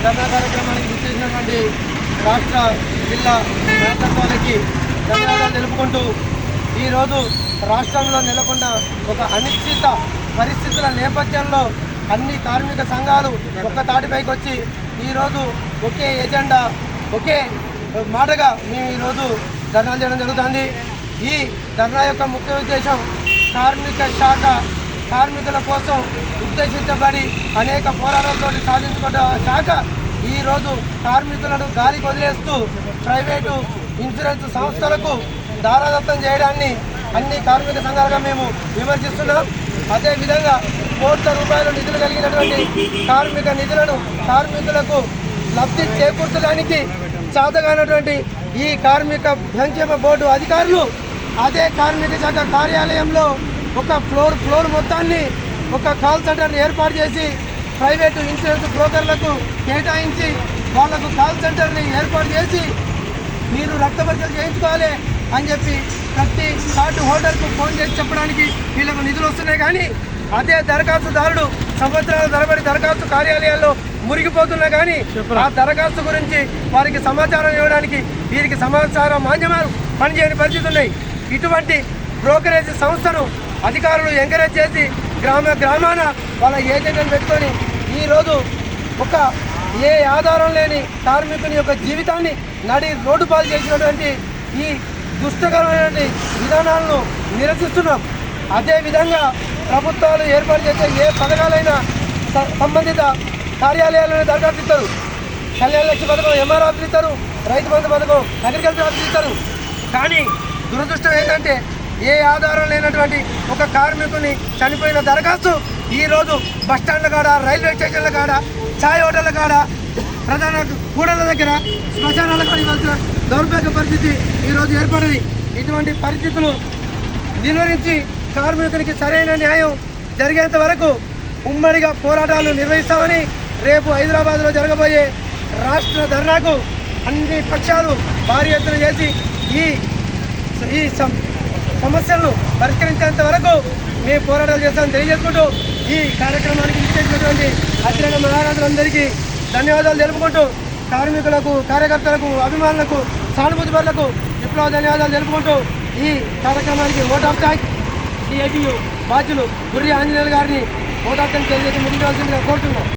ధర్నా కార్యక్రమానికి విచ్చేసినటువంటి రాష్ట్ర జిల్లా నాయకత్వాలకి ధన్యవాదాలు తెలుపుకుంటూ ఈరోజు రాష్ట్రంలో నెలకొన్న ఒక అనిశ్చిత పరిస్థితుల నేపథ్యంలో అన్ని కార్మిక సంఘాలు ఒక్క తాటిపైకి వచ్చి ఈరోజు ఒకే ఎజెండా ఒకే మాటగా మేము ఈరోజు ధర్నా చేయడం జరుగుతుంది. ఈ ధర్నా యొక్క ముఖ్య ఉద్దేశం కార్మిక శాఖ కార్మికుల కోసం ఉద్దేశించబడి అనేక పోరాటాలతో సాధించుకున్న శాఖ ఈరోజు కార్మికులను గాలికి వదిలేస్తూ ప్రైవేటు ఇన్సూరెన్స్ సంస్థలకు దారాదత్తం చేయడాన్ని అన్ని కార్మిక సంఘాలుగా మేము విమర్శిస్తున్నాం. అదేవిధంగా కోట్ల రూపాయల నిధులు కలిగినటువంటి కార్మిక నిధులను కార్మికులకు లబ్ధి చేకూర్చడానికి చేతగానటువంటి ఈ కార్మిక సంక్షేమ బోర్డు అధికారులు అదే కార్మిక శాఖ కార్యాలయంలో ఒక ఫ్లోర్ మొత్తాన్ని ఒక కాల్ సెంటర్ని ఏర్పాటు చేసి ప్రైవేటు ఇన్సూరెన్స్ బ్రోకర్లకు కేటాయించి వాళ్లకు కాల్ సెంటర్ని ఏర్పాటు చేసి మీరు రక్త పరీక్షలు చేయించుకోవాలి అని చెప్పి ప్రతి కార్డు హోల్డర్కు ఫోన్ చేసి చెప్పడానికి వీళ్ళకు నిధులు వస్తున్నాయి. కానీ అదే దరఖాస్తుదారుడు సంవత్సరాల తరబడి దరఖాస్తు కార్యాలయాల్లో మురిగిపోతున్నా కానీ ఆ దరఖాస్తు గురించి వారికి సమాచారం ఇవ్వడానికి వీరికి సమాచార మాధ్యమాలు పనిచేయని పరిస్థితి ఉన్నాయి. ఇటువంటి బ్రోకరేజ్ సంస్థను అధికారులు ఎంకరేజ్ చేసి గ్రామాన వాళ్ళ ఏజెంట్లను పెట్టుకొని ఈరోజు ఒక ఏ ఆధారం లేని కార్మికుని యొక్క జీవితాన్ని నడి రోడ్డు పాలు చేసినటువంటి ఈ దుష్టకరమైనటువంటి విధానాలను నిరసిస్తున్నాం. అదేవిధంగా ప్రభుత్వాలు ఏర్పాటు చేసే ఏ పథకాలైనా సంబంధిత కార్యాలయాలను దరఖాస్తు ఇస్తారు. కళ్యాణ లక్ష్మి పథకం ఎంఆర్ ఆఫీస్ ఇస్తారు, రైతు బంధు పథకం అగ్రికల్చర్ ఆఫీస్ ఇస్తారు. కానీ దురదృష్టం ఏంటంటే ఏ ఆధారం లేనటువంటి ఒక కార్మికుని చనిపోయిన దరఖాస్తు ఈరోజు బస్టాండ్ల కాడ, రైల్వే స్టేషన్ల కాడ, ఛాయ్ హోటళ్ళ కాడ, ప్రధాన కూడళ్ళ దగ్గర, శ్మశానాల కాడ ఇవ్వాల్సిన దౌర్భాగ్య పరిస్థితి ఈరోజు ఏర్పడింది. ఇటువంటి పరిస్థితులు నిలువరించి కార్మికునికి సరైన న్యాయం జరిగేంత వరకు ఉమ్మడిగా పోరాటాలు నిర్వహిస్తామని రేపు హైదరాబాద్లో జరగబోయే రాష్ట్ర ధర్నాకు అన్ని పక్షాలు భారీ ఎత్తున చేసి ఈ సమస్యలను పరిష్కరించేంత వరకు మేము పోరాటాలు చేస్తామని తెలియజేసుకుంటూ ఈ కార్యక్రమానికి ఇచ్చేసినటువంటి అత్యంత మహారాజులందరికీ ధన్యవాదాలు తెలుపుకుంటూ కార్మికులకు, కార్యకర్తలకు, అభిమానులకు, సానుభూతి పరులకు విప్లవ ధన్యవాదాలు తెలుపుకుంటూ ఈ కార్యక్రమానికి ఓట్ ఆఫ్ థ్యాంక్స్ సిఐటియు బాధ్యులు గుర్రి ఆంజనేయులు గారిని ఓట్ ఆఫ్ థ్యాంక్స్ తెలియజేసి ముందుకు కోరుతున్నాం.